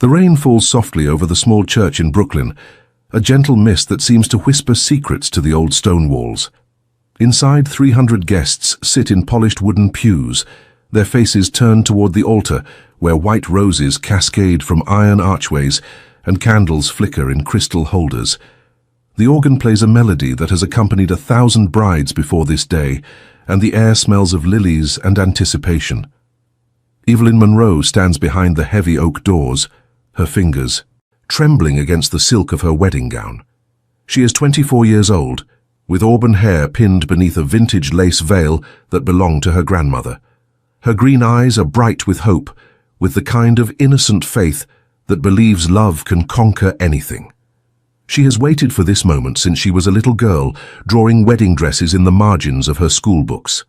The rain falls softly over the small church in Brooklyn, a gentle mist that seems to whisper secrets to the old stone walls. Inside, 300 guests sit in polished wooden pews, their faces turned toward the altar, where white roses cascade from iron archways and candles flicker in crystal holders. The organ plays a melody that has accompanied 1,000 brides before this day, and the air smells of lilies and anticipation. Evelyn Monroe stands behind the heavy oak doors, her fingers trembling against the silk of her wedding gown. She is 24 years old, with auburn hair pinned beneath a vintage lace veil that belonged to her grandmother. Her green eyes are bright with hope, with the kind of innocent faith that believes love can conquer anything. She has waited for this moment since she was a little girl, drawing wedding dresses in the margins of her school books.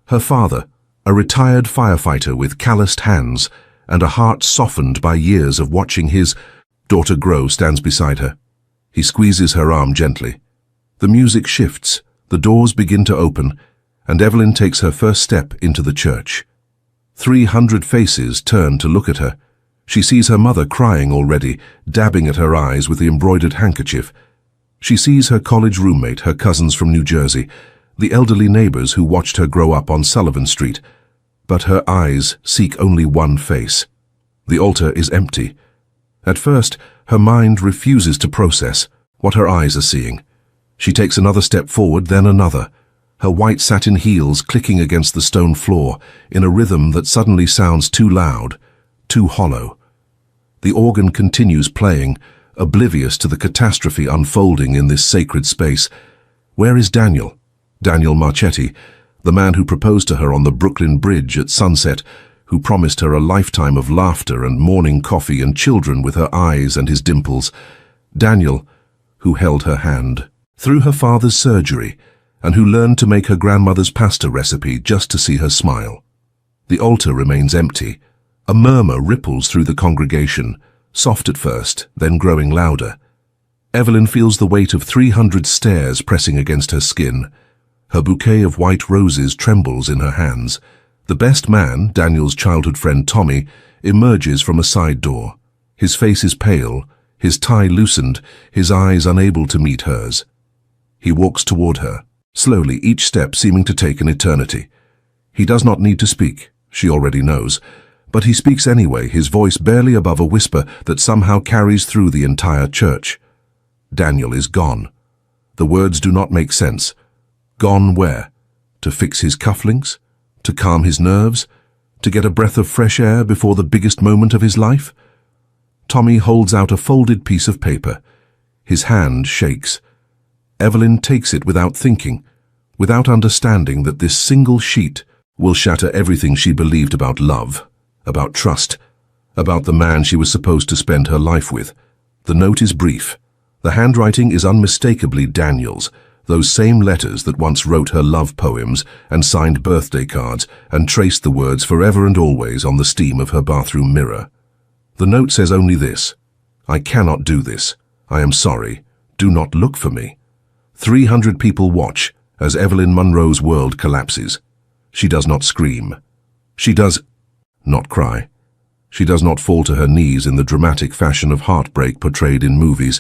Her father, a retired firefighter with calloused hands and a heart softened by years of watching his daughter grow, stands beside her. He squeezes her arm gently. The music shifts, the doors begin to open, and Evelyn takes her first step into the church. 300 faces turn to look at her. She sees her mother crying already, dabbing at her eyes with the embroidered handkerchief. She sees her college roommate, her cousins from New Jersey, the elderly neighbors who watched her grow up on Sullivan Street. But her eyes seek only one face. The altar is empty. At first, her mind refuses to process what her eyes are seeing. She takes another step forward, then another, her white satin heels clicking against the stone floor in a rhythm that suddenly sounds too loud, too hollow. The organ continues playing, oblivious to the catastrophe unfolding in this sacred space. Where is Daniel? Daniel Marchetti, the man who proposed to her on the Brooklyn Bridge at sunset, who promised her a lifetime of laughter and morning coffee and children with her eyes and his dimples. Daniel, who held her hand through her father's surgery, and who learned to make her grandmother's pasta recipe just to see her smile. The altar remains empty. A murmur ripples through the congregation, soft at first, then growing louder. Evelyn feels the weight of 300 stares pressing against her skin. Her bouquet of white roses trembles in her hands. The best man, Daniel's childhood friend Tommy, emerges from a side door. His face is pale, his tie loosened, his eyes unable to meet hers. He walks toward her, slowly, each step seeming to take an eternity. He does not need to speak, she already knows, but he speaks anyway, his voice barely above a whisper that somehow carries through the entire church. Daniel is gone. The words do not make sense. Gone where? To fix his cufflinks? To calm his nerves? To get a breath of fresh air before the biggest moment of his life? Tommy holds out a folded piece of paper. His hand shakes. Evelyn takes it without thinking, without understanding that this single sheet will shatter everything she believed about love, about trust, about the man she was supposed to spend her life with. The note is brief. The handwriting is unmistakably Daniel's, those same letters that once wrote her love poems and signed birthday cards and traced the words forever and always on the steam of her bathroom mirror. The note says only this: I cannot do this. I am sorry. Do not look for me. 300 people watch as Evelyn Monroe's world collapses. She does not scream. She does not cry. She does not fall to her knees in the dramatic fashion of heartbreak portrayed in movies.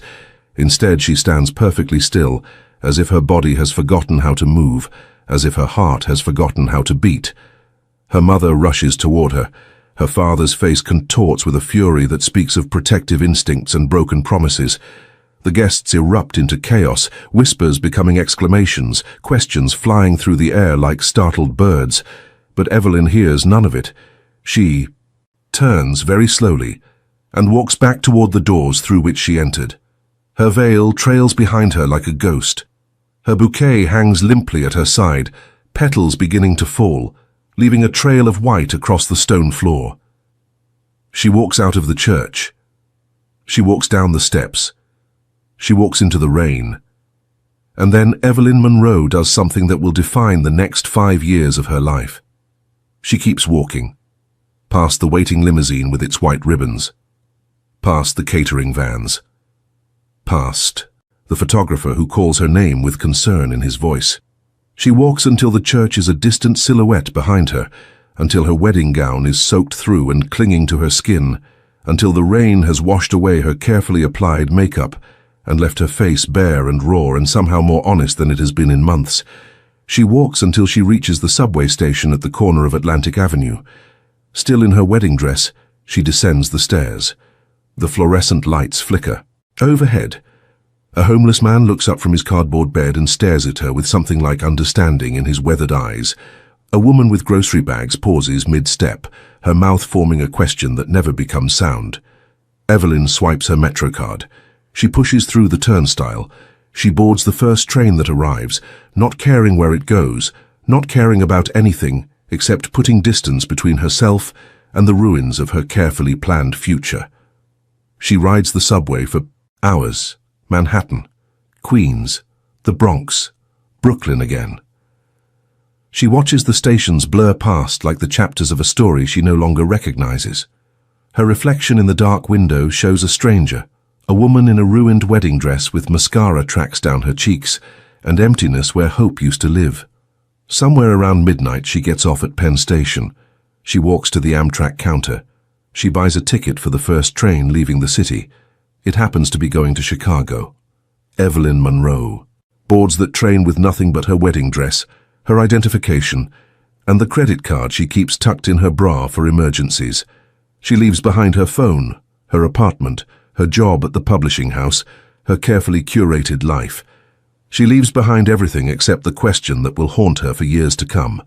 Instead, she stands perfectly still, as if her body has forgotten how to move, as if her heart has forgotten how to beat. Her mother rushes toward her. Her father's face contorts with a fury that speaks of protective instincts and broken promises. The guests erupt into chaos, whispers becoming exclamations, questions flying through the air like startled birds. But Evelyn hears none of it. She turns very slowly and walks back toward the doors through which she entered. Her veil trails behind her like a ghost. Her bouquet hangs limply at her side, petals beginning to fall, leaving a trail of white across the stone floor. She walks out of the church. She walks down the steps. She walks into the rain. And then Evelyn Monroe does something that will define the next 5 years of her life. She keeps walking, past the waiting limousine with its white ribbons, past the catering vans, past the photographer who calls her name with concern in his voice. She walks until the church is a distant silhouette behind her, until her wedding gown is soaked through and clinging to her skin, until the rain has washed away her carefully applied makeup and left her face bare and raw and somehow more honest than it has been in months. She walks until she reaches the subway station at the corner of Atlantic Avenue. Still in her wedding dress, she descends the stairs. The fluorescent lights flicker. Overhead, a homeless man looks up from his cardboard bed and stares at her with something like understanding in his weathered eyes. A woman with grocery bags pauses mid-step, her mouth forming a question that never becomes sound. Evelyn swipes her Metro card. She pushes through the turnstile. She boards the first train that arrives, not caring where it goes, not caring about anything except putting distance between herself and the ruins of her carefully planned future. She rides the subway for hours. Manhattan, Queens, the Bronx, Brooklyn again. She watches the stations blur past like the chapters of a story she no longer recognizes. Her reflection in the dark window shows a stranger, a woman in a ruined wedding dress with mascara tracks down her cheeks and emptiness where hope used to live. Somewhere around midnight she gets off at Penn Station. She walks to the Amtrak counter. She buys a ticket for the first train leaving the city. It happens to be going to Chicago. Evelyn Monroe boards that train with nothing but her wedding dress, her identification, and the credit card she keeps tucked in her bra for emergencies. She leaves behind her phone, her apartment, her job at the publishing house, her carefully curated life. She leaves behind everything except the question that will haunt her for years to come.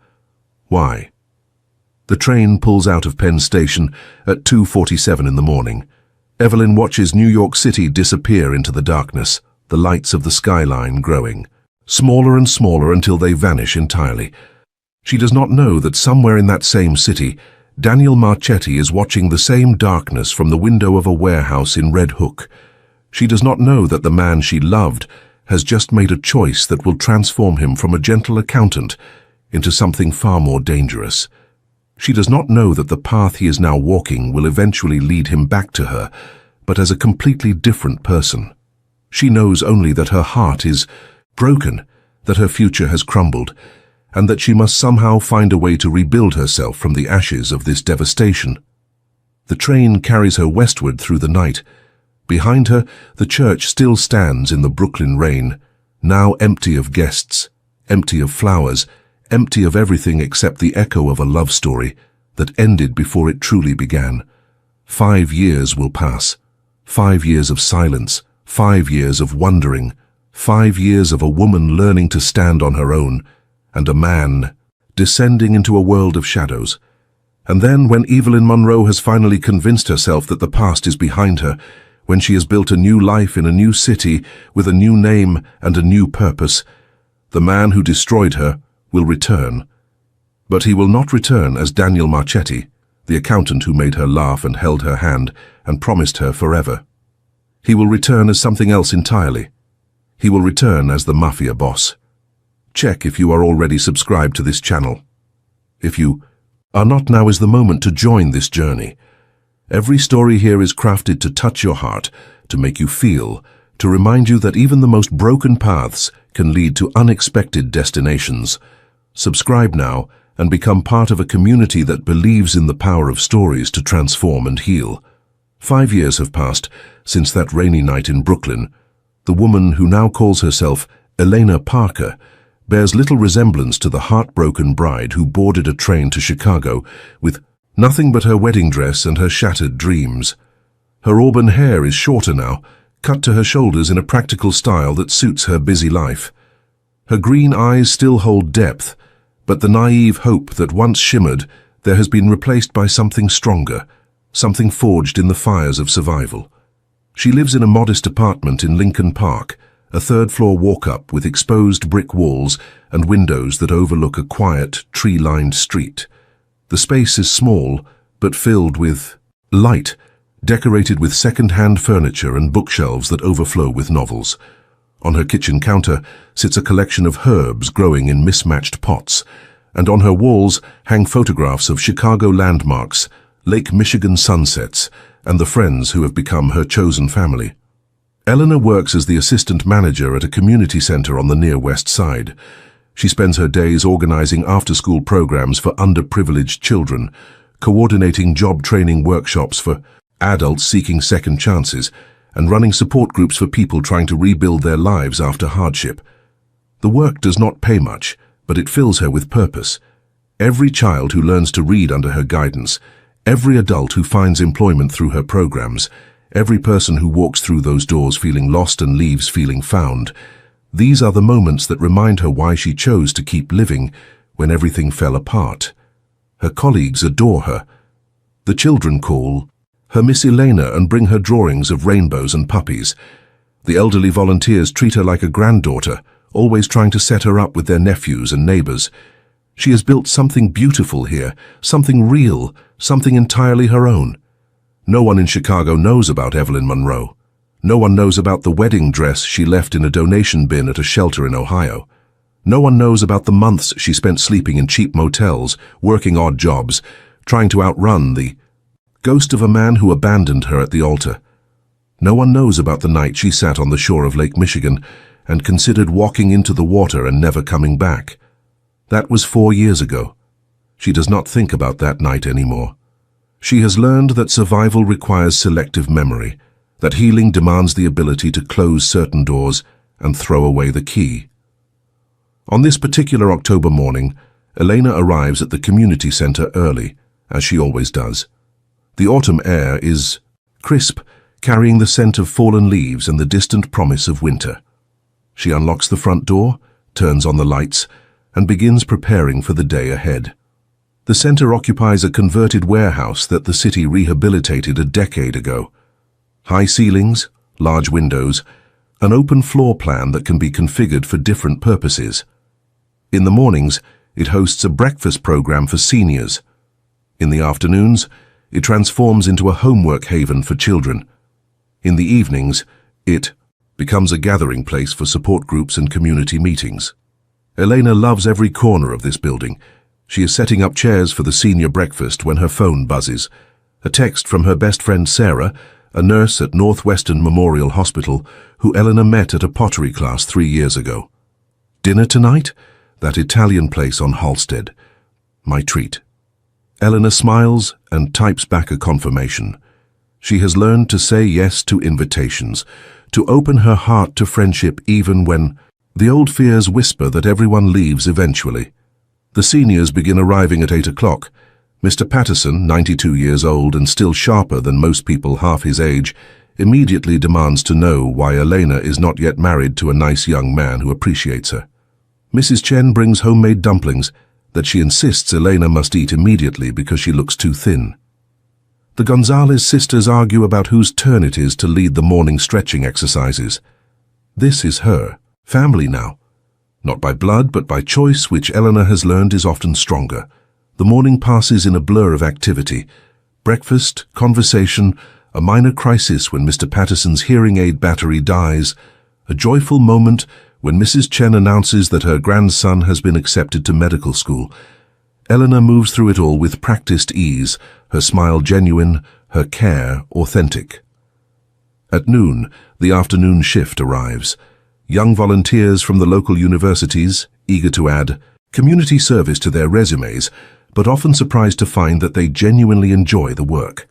Why? The train pulls out of Penn Station at 2:47 in the morning. Evelyn watches New York City disappear into the darkness, the lights of the skyline growing, smaller and smaller until they vanish entirely. She does not know that somewhere in that same city, Daniel Marchetti is watching the same darkness from the window of a warehouse in Red Hook. She does not know that the man she loved has just made a choice that will transform him from a gentle accountant into something far more dangerous. She does not know that the path he is now walking will eventually lead him back to her, but as a completely different person. She knows only that her heart is broken, that her future has crumbled, and that she must somehow find a way to rebuild herself from the ashes of this devastation. The train carries her westward through the night. Behind her, the church still stands in the Brooklyn rain, now empty of guests, empty of flowers, empty of everything except the echo of a love story that ended before it truly began. 5 years will pass. 5 years of silence, 5 years of wondering, 5 years of a woman learning to stand on her own, and a man descending into a world of shadows. And then, when Evelyn Monroe has finally convinced herself that the past is behind her, when she has built a new life in a new city with a new name and a new purpose, the man who destroyed her will return. But he will not return as Daniel Marchetti, the accountant who made her laugh and held her hand and promised her forever. He will return as something else entirely. He will return as the mafia boss. Check if you are already subscribed to this channel. If you are not, now is the moment to join this journey. Every story here is crafted to touch your heart, to make you feel, to remind you that even the most broken paths can lead to unexpected destinations. Subscribe now and become part of a community that believes in the power of stories to transform and heal. 5 years have passed since that rainy night in Brooklyn. The woman who now calls herself Elena Parker bears little resemblance to the heartbroken bride who boarded a train to Chicago with nothing but her wedding dress and her shattered dreams. Her auburn hair is shorter now, cut to her shoulders in a practical style that suits her busy life. Her green eyes still hold depth, but the naive hope that once shimmered there has been replaced by something stronger, something forged in the fires of survival. She lives in a modest apartment in Lincoln Park, a third-floor walk-up with exposed brick walls and windows that overlook a quiet, tree-lined street. The space is small, but filled with light, decorated with second-hand furniture and bookshelves that overflow with novels. On her kitchen counter sits a collection of herbs growing in mismatched pots, and on her walls hang photographs of Chicago landmarks, Lake Michigan sunsets, and the friends who have become her chosen family. Eleanor works as the assistant manager at a community center on the near West Side. She spends her days organizing after-school programs for underprivileged children, coordinating job training workshops for adults seeking second chances, and running support groups for people trying to rebuild their lives after hardship. The work does not pay much, but it fills her with purpose. Every child who learns to read under her guidance, every adult who finds employment through her programs, every person who walks through those doors feeling lost and leaves feeling found, these are the moments that remind her why she chose to keep living when everything fell apart. Her colleagues adore her. The children call her Miss Elena and bring her drawings of rainbows and puppies. The elderly volunteers treat her like a granddaughter, always trying to set her up with their nephews and neighbors. She has built something beautiful here, something real, something entirely her own. No one in Chicago knows about Evelyn Monroe. No one knows about the wedding dress she left in a donation bin at a shelter in Ohio. No one knows about the months she spent sleeping in cheap motels, working odd jobs, trying to outrun the ghost of a man who abandoned her at the altar. No one knows about the night she sat on the shore of Lake Michigan and considered walking into the water and never coming back. That was 4 years ago. She does not think about that night anymore. She has learned that survival requires selective memory, that healing demands the ability to close certain doors and throw away the key. On this particular October morning, Elena arrives at the community center early, as she always does. The autumn air is crisp, carrying the scent of fallen leaves and the distant promise of winter. She unlocks the front door, turns on the lights, and begins preparing for the day ahead. The center occupies a converted warehouse that the city rehabilitated a decade ago. High ceilings, large windows, an open floor plan that can be configured for different purposes. In the mornings, it hosts a breakfast program for seniors. In the afternoons, it transforms into a homework haven for children. In the evenings, it becomes a gathering place for support groups and community meetings. Elena loves every corner of this building. She is setting up chairs for the senior breakfast when her phone buzzes. A text from her best friend Sarah, a nurse at Northwestern Memorial Hospital, who Elena met at a pottery class 3 years ago. Dinner tonight? That Italian place on Halsted. My treat. Elena smiles and types back a confirmation. She has learned to say yes to invitations, to open her heart to friendship even when the old fears whisper that everyone leaves eventually. The seniors begin arriving at 8 o'clock. Mr. Patterson, 92 years old and still sharper than most people half his age, immediately demands to know why Elena is not yet married to a nice young man who appreciates her. Mrs. Chen brings homemade dumplings that she insists Elena must eat immediately because she looks too thin. The Gonzalez sisters argue about whose turn it is to lead the morning stretching exercises. This is her family now. Not by blood, but by choice, which Elena has learned is often stronger. The morning passes in a blur of activity. Breakfast, conversation, a minor crisis when Mr. Patterson's hearing aid battery dies, a joyful moment when Mrs. Chen announces that her grandson has been accepted to medical school. Elena moves through it all with practiced ease, her smile genuine, her care authentic. At noon, the afternoon shift arrives. Young volunteers from the local universities, eager to add community service to their resumes, but often surprised to find that they genuinely enjoy the work.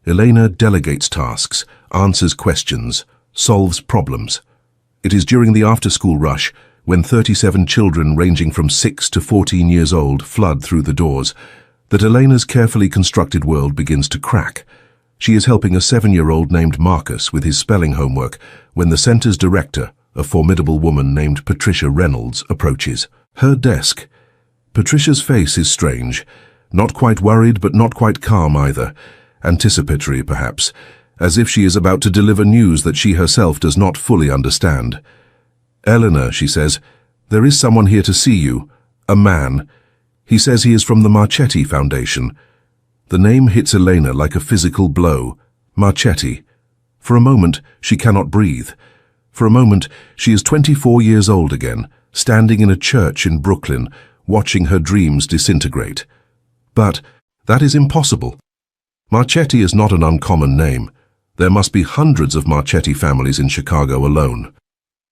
Elena delegates tasks, answers questions, solves problems. It is during the after-school rush, when 37 children ranging from 6 to 14 years old flood through the doors, that Elena's carefully constructed world begins to crack. She is helping a 7-year-old named Marcus with his spelling homework when the center's director, a formidable woman named Patricia Reynolds, approaches. Her desk. Patricia's face is strange, not quite worried but not quite calm either, anticipatory perhaps, as if she is about to deliver news that she herself does not fully understand. "Eleanor," she says, "there is someone here to see you. A man. He says he is from the Marchetti Foundation." The name hits Elena like a physical blow. Marchetti. For a moment, she cannot breathe. For a moment, she is 24 years old again, standing in a church in Brooklyn, watching her dreams disintegrate. But that is impossible. Marchetti is not an uncommon name. There must be hundreds of Marchetti families in Chicago alone.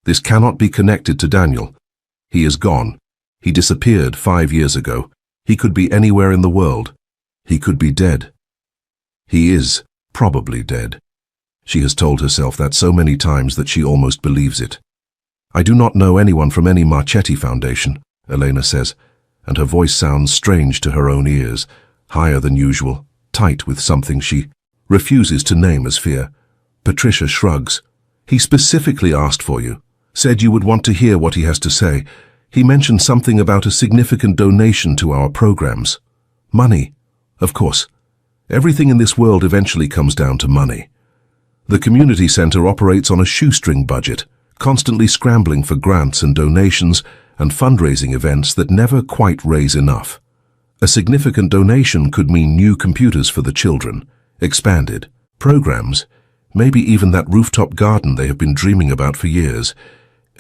This cannot be connected to Daniel. He is gone. He disappeared 5 years ago. He could be anywhere in the world. He could be dead. He is probably dead. She has told herself that so many times that she almost believes it. "I do not know anyone from any Marchetti Foundation," Elena says, and her voice sounds strange to her own ears, higher than usual, tight with something she refuses to name as fear. Patricia shrugs. "He specifically asked for you, said you would want to hear what he has to say. He mentioned something about a significant donation to our programs. Money, of course. Everything in this world eventually comes down to money. The community center operates on a shoestring budget, constantly scrambling for grants and donations and fundraising events that never quite raise enough. A significant donation could mean new computers for the children, expanded programs, maybe even that rooftop garden they have been dreaming about for years."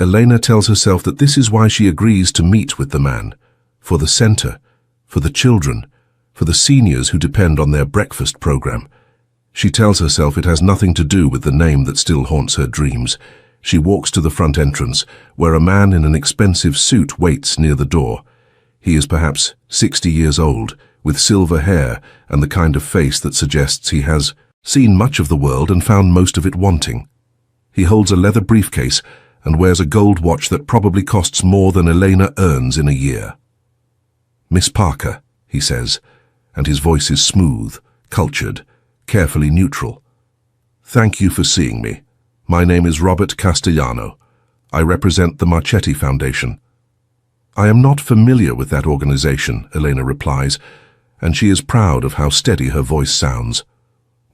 Elena tells herself that this is why she agrees to meet with the man. For the center, for the children, for the seniors who depend on their breakfast program. She tells herself it has nothing to do with the name that still haunts her dreams. She walks to the front entrance, where a man in an expensive suit waits near the door. He is perhaps 60 years old, with silver hair and the kind of face that suggests he has seen much of the world and found most of it wanting. He holds a leather briefcase and wears a gold watch that probably costs more than Elena earns in a year. "Miss Parker," he says, and his voice is smooth, cultured, carefully neutral. "Thank you for seeing me. My name is Robert Castellano. I represent the Marchetti Foundation." "I am not familiar with that organization," Elena replies, and she is proud of how steady her voice sounds.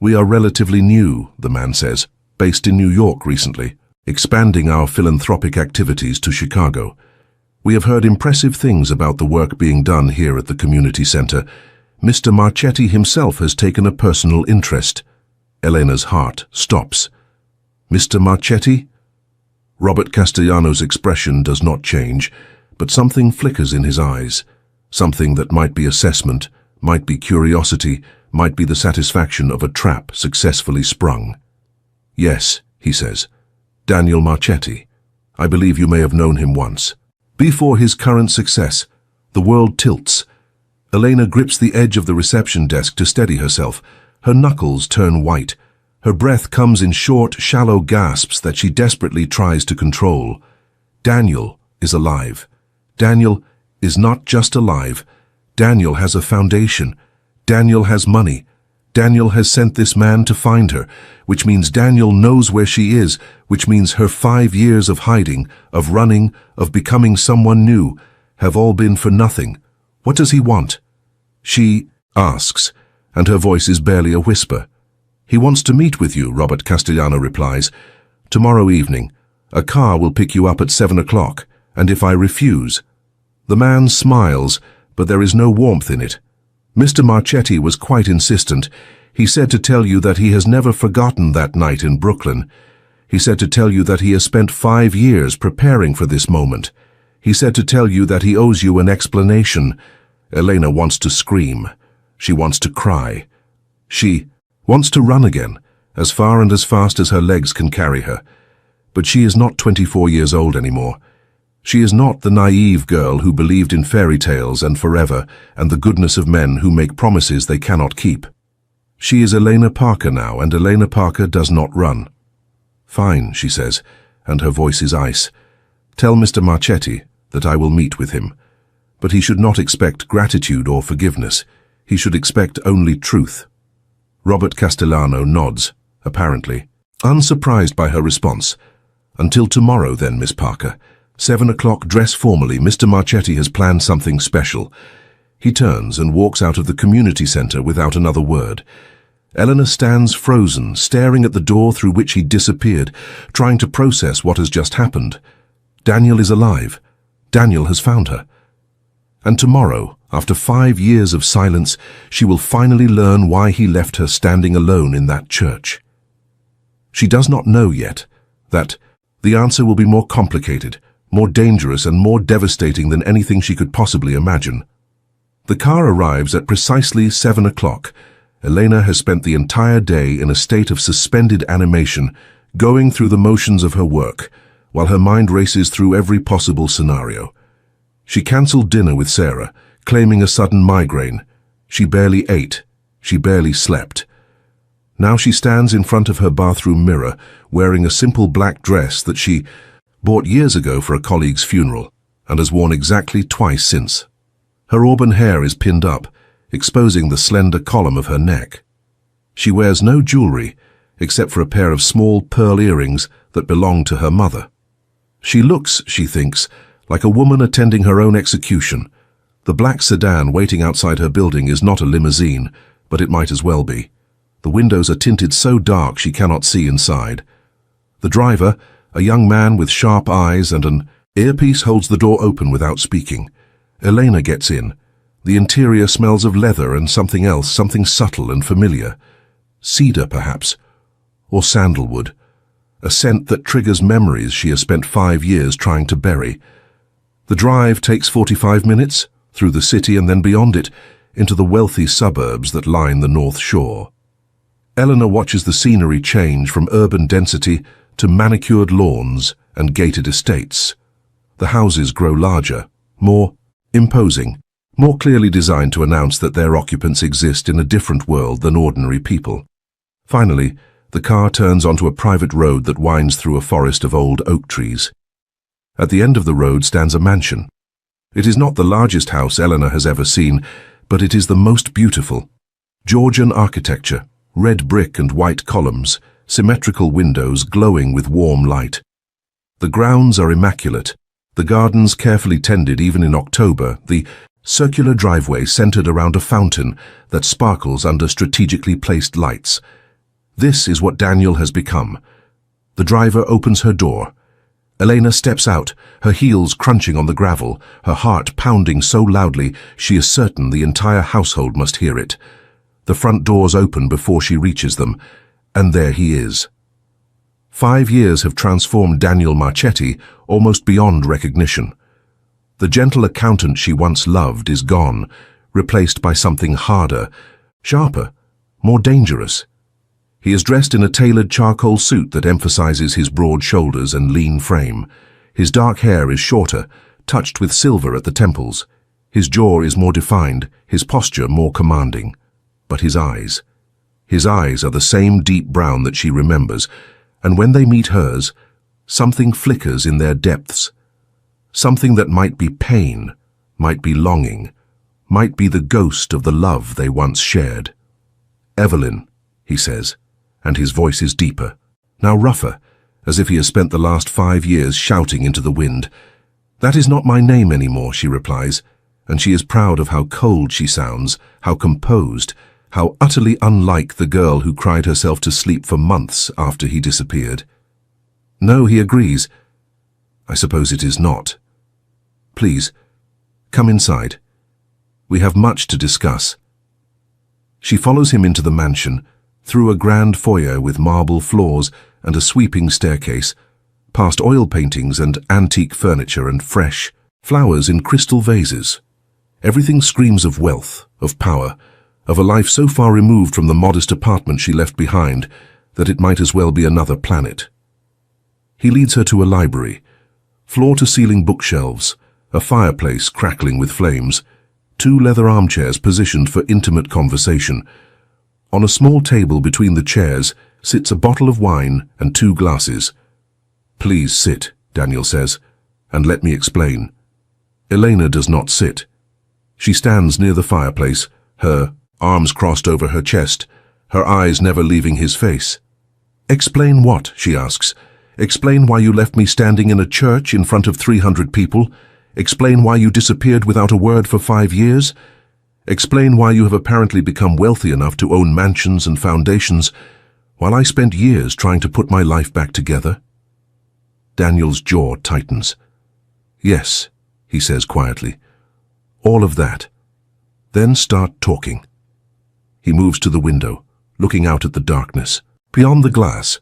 "We are relatively new," the man says, "based in New York recently, expanding our philanthropic activities to Chicago. We have heard impressive things about the work being done here at the community center. Mr. Marchetti himself has taken a personal interest." Elena's heart stops. "Mr. Marchetti?" Robert Castellano's expression does not change, but something flickers in his eyes. Something that might be assessment, might be curiosity, might be the satisfaction of a trap successfully sprung. "Yes," he says. "Daniel Marchetti. I believe you may have known him once." Before his current success, the world tilts. Elena grips the edge of the reception desk to steady herself. Her knuckles turn white. Her breath comes in short, shallow gasps that she desperately tries to control. Daniel is alive. Daniel is not just alive. Daniel has a foundation. Daniel has money. Daniel has sent this man to find her, which means Daniel knows where she is, which means her 5 years of hiding, of running, of becoming someone new, have all been for nothing. What does he want? She asks, and her voice is barely a whisper. "He wants to meet with you," Robert Castellano replies. "Tomorrow evening. A car will pick you up at 7 o'clock, and if I refuse..." The man smiles, but there is no warmth in it. "Mr. Marchetti was quite insistent. He said to tell you that he has never forgotten that night in Brooklyn. He said to tell you that he has spent 5 years preparing for this moment. He said to tell you that he owes you an explanation." Elena wants to scream. She wants to cry. She wants to run again, as far and as fast as her legs can carry her. But she is not 24 years old anymore. She is not the naive girl who believed in fairy tales and forever and the goodness of men who make promises they cannot keep. She is Elena Parker now, and Elena Parker does not run. "Fine," she says, and her voice is ice. "Tell Mr. Marchetti that I will meet with him. But he should not expect gratitude or forgiveness. He should expect only truth." Robert Castellano nods, apparently, unsurprised by her response. "Until tomorrow then, Miss Parker. 7 o'clock, dress formally. Mr. Marchetti has planned something special." He turns and walks out of the community center without another word. Eleanor stands frozen, staring at the door through which he disappeared, trying to process what has just happened. Daniel is alive. Daniel has found her. And tomorrow, after 5 years of silence, she will finally learn why he left her standing alone in that church. She does not know yet that the answer will be more complicated, more dangerous and more devastating than anything she could possibly imagine. The car arrives at precisely 7 o'clock. Elena has spent the entire day in a state of suspended animation, going through the motions of her work, while her mind races through every possible scenario. She cancelled dinner with Sarah, claiming a sudden migraine. She barely ate. She barely slept. Now she stands in front of her bathroom mirror, wearing a simple black dress that she bought years ago for a colleague's funeral, and has worn exactly twice since. Her auburn hair is pinned up, exposing the slender column of her neck. She wears no jewelry, except for a pair of small pearl earrings that belong to her mother. She looks, she thinks, like a woman attending her own execution. The black sedan waiting outside her building is not a limousine, but it might as well be. The windows are tinted so dark she cannot see inside. The driver, a young man with sharp eyes and an earpiece, holds the door open without speaking. Elena gets in. The interior smells of leather and something else, something subtle and familiar. Cedar, perhaps, or sandalwood. A scent that triggers memories she has spent 5 years trying to bury. The drive takes 45 minutes, through the city and then beyond it, into the wealthy suburbs that line the North Shore. Eleanor watches the scenery change from urban density to manicured lawns and gated estates. The houses grow larger, more imposing, more clearly designed to announce that their occupants exist in a different world than ordinary people. Finally, the car turns onto a private road that winds through a forest of old oak trees. At the end of the road stands a mansion. It is not the largest house Eleanor has ever seen, but it is the most beautiful. Georgian architecture, red brick and white columns, symmetrical windows glowing with warm light. The grounds are immaculate, the gardens carefully tended even in October, the circular driveway centered around a fountain that sparkles under strategically placed lights. This is what Daniel has become. The driver opens her door. Elena steps out, her heels crunching on the gravel, her heart pounding so loudly she is certain the entire household must hear it. The front doors open before she reaches them, and there he is. 5 years have transformed Daniel Marchetti almost beyond recognition. The gentle accountant she once loved is gone, replaced by something harder, sharper, more dangerous. He is dressed in a tailored charcoal suit that emphasizes his broad shoulders and lean frame. His dark hair is shorter, touched with silver at the temples. His jaw is more defined, his posture more commanding. But his eyes are the same deep brown that she remembers, and when they meet hers, something flickers in their depths. Something that might be pain, might be longing, might be the ghost of the love they once shared. "Evelyn," he says, and his voice is deeper, now rougher, as if he has spent the last 5 years shouting into the wind. "That is not my name anymore," she replies, and she is proud of how cold she sounds, how composed, how utterly unlike the girl who cried herself to sleep for months after he disappeared. "No," he agrees. "I suppose it is not. Please, come inside. We have much to discuss." She follows him into the mansion, through a grand foyer with marble floors and a sweeping staircase, past oil paintings and antique furniture and fresh flowers in crystal vases. Everything screams of wealth, of power, of a life so far removed from the modest apartment she left behind that it might as well be another planet. He leads her to a library, floor-to-ceiling bookshelves, a fireplace crackling with flames, 2 leather armchairs positioned for intimate conversation. On a small table between the chairs sits a bottle of wine and 2 glasses. "Please sit," Daniel says, "and let me explain." Elena does not sit. She stands near the fireplace, her arms crossed over her chest, her eyes never leaving his face. "Explain what?" she asks. "Explain why you left me standing in a church in front of 300 people? Explain why you disappeared without a word for 5 years? Explain why you have apparently become wealthy enough to own mansions and foundations, while I spent years trying to put my life back together?" Daniel's jaw tightens. "Yes," he says quietly. "All of that. Then start talking." He moves to the window, looking out at the darkness, beyond the glass.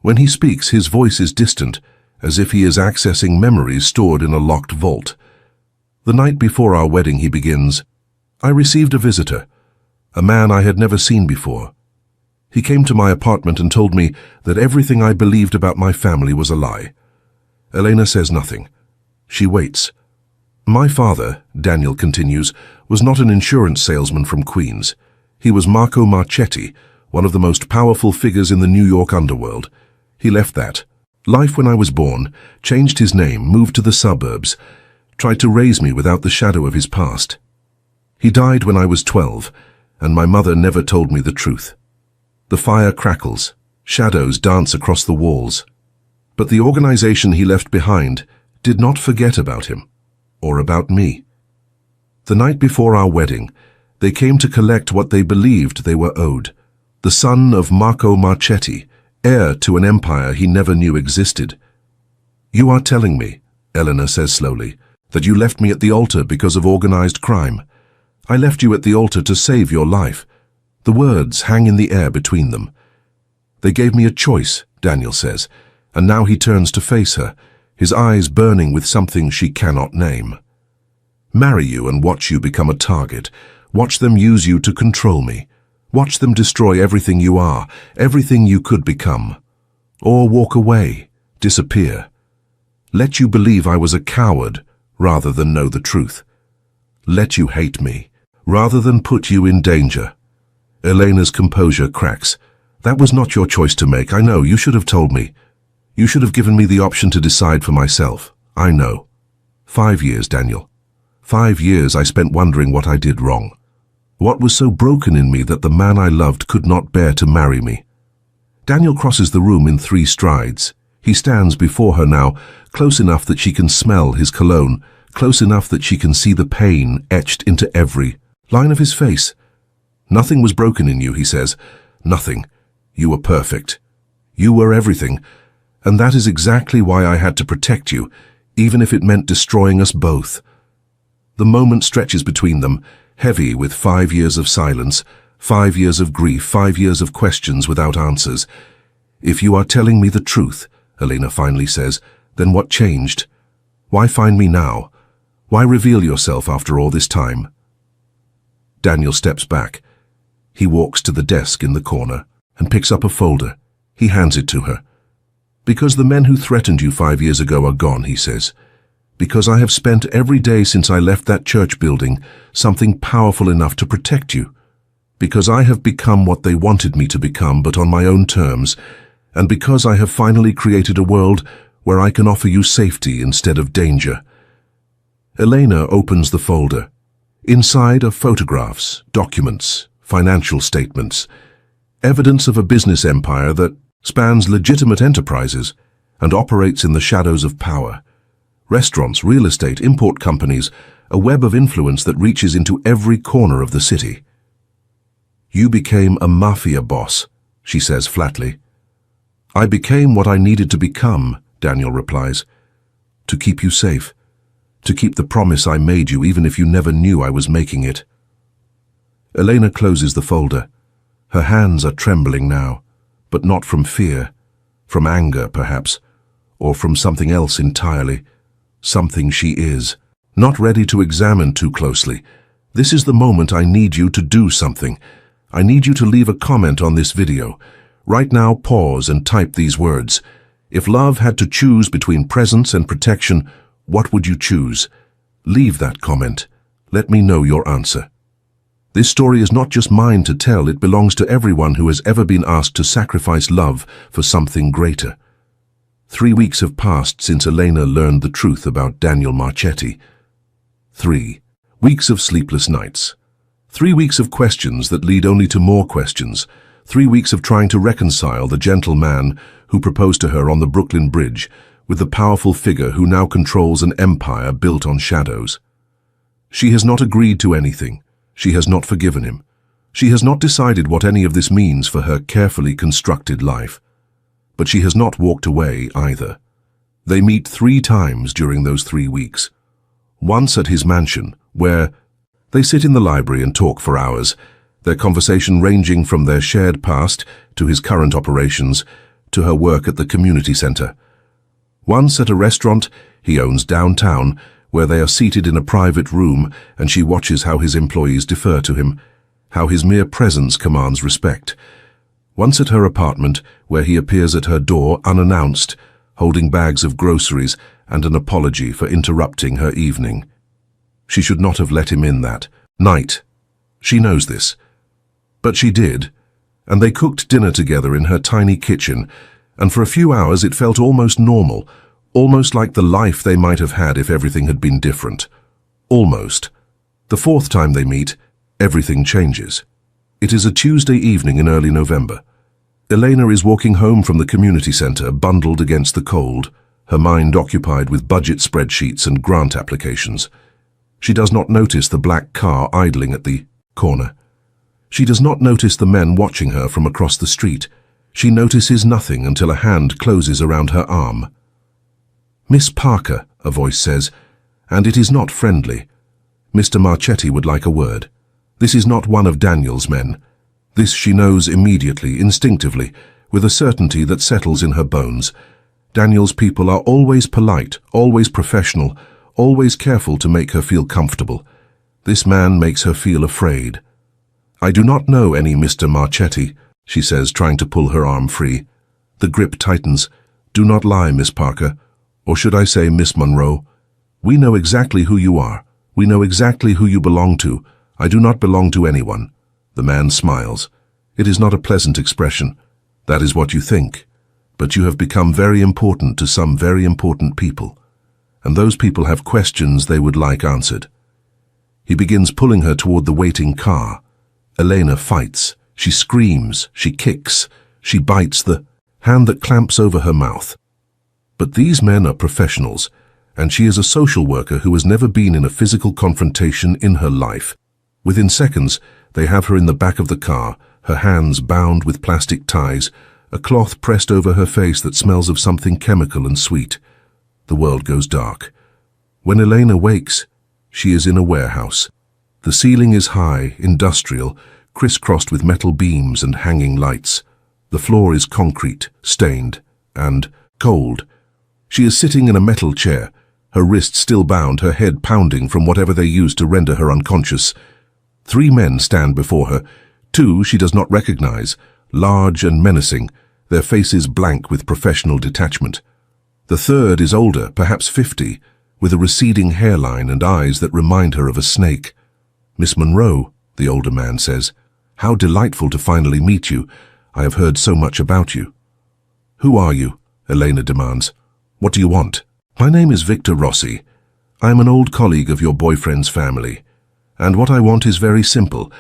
When he speaks, his voice is distant, as if he is accessing memories stored in a locked vault. "The night before our wedding," he begins, "I received a visitor, a man I had never seen before. He came to my apartment and told me that everything I believed about my family was a lie." Elena says nothing. She waits. "My father," Daniel continues, "was not an insurance salesman from Queens. He was Marco Marchetti, one of the most powerful figures in the New York underworld. He left that life when I was born, changed his name, moved to the suburbs, tried to raise me without the shadow of his past. He died when I was 12, and my mother never told me the truth. The fire crackles, shadows dance across the walls. But the organization he left behind did not forget about him, or about me. The night before our wedding, they came to collect what they believed they were owed. The son of Marco Marchetti, heir to an empire he never knew existed. "You are telling me," Eleanor says slowly, "that you left me at the altar because of organized crime. I left you at the altar to save your life." The words hang in the air between them. "They gave me a choice," Daniel says, and now he turns to face her, his eyes burning with something she cannot name. "Marry you and watch you become a target. Watch them use you to control me. Watch them destroy everything you are, everything you could become. Or walk away, disappear. Let you believe I was a coward rather than know the truth. Let you hate me rather than put you in danger." Elena's composure cracks. "That was not your choice to make. I know. You should have told me. You should have given me the option to decide for myself. I know. 5 years, Daniel. 5 years I spent wondering what I did wrong. What was so broken in me that the man I loved could not bear to marry me?" Daniel crosses the room in 3 strides. He stands before her now, close enough that she can smell his cologne, close enough that she can see the pain etched into every line of his face. "Nothing was broken in you," he says. "Nothing. You were perfect. You were everything. And that is exactly why I had to protect you, even if it meant destroying us both." The moment stretches between them, heavy with 5 years of silence, 5 years of grief, 5 years of questions without answers. "If you are telling me the truth," Elena finally says, "then what changed? Why find me now? Why reveal yourself after all this time?" Daniel steps back. He walks to the desk in the corner and picks up a folder. He hands it to her. "Because the men who threatened you 5 years ago are gone," he says. "Because I have spent every day since I left that church building something powerful enough to protect you. Because I have become what they wanted me to become, but on my own terms. And because I have finally created a world where I can offer you safety instead of danger." Elena opens the folder. Inside are photographs, documents, financial statements, evidence of a business empire that spans legitimate enterprises and operates in the shadows of power. Restaurants, real estate, import companies, a web of influence that reaches into every corner of the city. "You became a mafia boss," she says flatly. "I became what I needed to become," Daniel replies, "to keep you safe, to keep the promise I made you even if you never knew I was making it." Elena closes the folder. Her hands are trembling now, but not from fear, from anger perhaps, or from something else entirely, something she is, not ready to examine too closely. "This is the moment I need you to do something. I need you to leave a comment on this video. Right now, pause and type these words. If love had to choose between presence and protection, what would you choose? Leave that comment. Let me know your answer. This story is not just mine to tell, it belongs to everyone who has ever been asked to sacrifice love for something greater. 3 weeks have passed since Elena learned the truth about Daniel Marchetti. 3 weeks of sleepless nights. 3 weeks of questions that lead only to more questions. 3 weeks of trying to reconcile the gentle man who proposed to her on the Brooklyn Bridge with the powerful figure who now controls an empire built on shadows. She has not agreed to anything. She has not forgiven him. She has not decided what any of this means for her carefully constructed life. But she has not walked away either. They meet 3 times during those 3 weeks. Once at his mansion, where they sit in the library and talk for hours, their conversation ranging from their shared past to his current operations to her work at the community center. Once at a restaurant he owns downtown, where they are seated in a private room and she watches how his employees defer to him, how his mere presence commands respect. Once at her apartment, where he appears at her door unannounced, holding bags of groceries and an apology for interrupting her evening. She should not have let him in that night. She knows this. But she did, and they cooked dinner together in her tiny kitchen, and for a few hours it felt almost normal, almost like the life they might have had if everything had been different. Almost. The fourth time they meet, everything changes. It is a Tuesday evening in early November. Elena is walking home from the community centre, bundled against the cold, her mind occupied with budget spreadsheets and grant applications. She does not notice the black car idling at the corner. She does not notice the men watching her from across the street. She notices nothing until a hand closes around her arm. "Miss Parker," a voice says, and it is not friendly. Mr. Marchetti would like a word. This is not one of Daniel's men. This she knows immediately, instinctively, with a certainty that settles in her bones. Daniel's people are always polite, always professional, always careful to make her feel comfortable. This man makes her feel afraid. "I do not know any Mr. Marchetti," she says, trying to pull her arm free. The grip tightens. "Do not lie, Miss Parker. Or should I say, Miss Monroe? We know exactly who you are. We know exactly who you belong to. I do not belong to anyone." The man smiles. It is not a pleasant expression. That is what you think. But you have become very important to some very important people. And those people have questions they would like answered. He begins pulling her toward the waiting car. Elena fights. She screams. She kicks. She bites the hand that clamps over her mouth. But these men are professionals, and she is a social worker who has never been in a physical confrontation in her life. Within seconds, they have her in the back of the car, her hands bound with plastic ties, a cloth pressed over her face that smells of something chemical and sweet. The world goes dark. When Elena wakes, she is in a warehouse. The ceiling is high, industrial, crisscrossed with metal beams and hanging lights. The floor is concrete, stained, and cold. She is sitting in a metal chair, her wrists still bound, her head pounding from whatever they used to render her unconscious. 3 men stand before her. 2 she does not recognize, large and menacing, their faces blank with professional detachment. The third is older, perhaps 50, with a receding hairline and eyes that remind her of a snake. "Miss Monroe," the older man says, "how delightful to finally meet you. I have heard so much about you." "Who are you?" Elena demands. "What do you want?" "My name is Victor Rossi. I am an old colleague of your boyfriend's family. And what I want is very simple.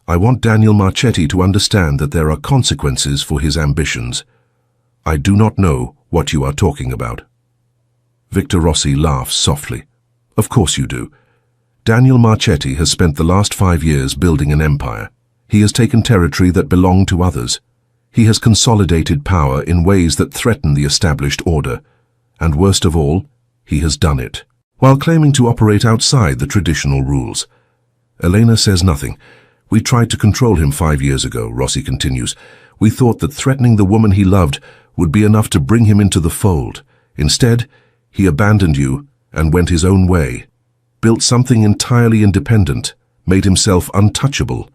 I want Daniel Marchetti to understand that there are consequences for his ambitions." "I do not know what you are talking about." Victor Rossi laughs softly. "Of course you do. Daniel Marchetti has spent the last 5 years building an empire. He has taken territory that belonged to others. He has consolidated power in ways that threaten the established order. And worst of all, he has done it, while claiming to operate outside the traditional rules." Elena says nothing. "We tried to control him 5 years ago," Rossi continues. "We thought that threatening the woman he loved would be enough to bring him into the fold. Instead, he abandoned you and went his own way, built something entirely independent, made himself untouchable."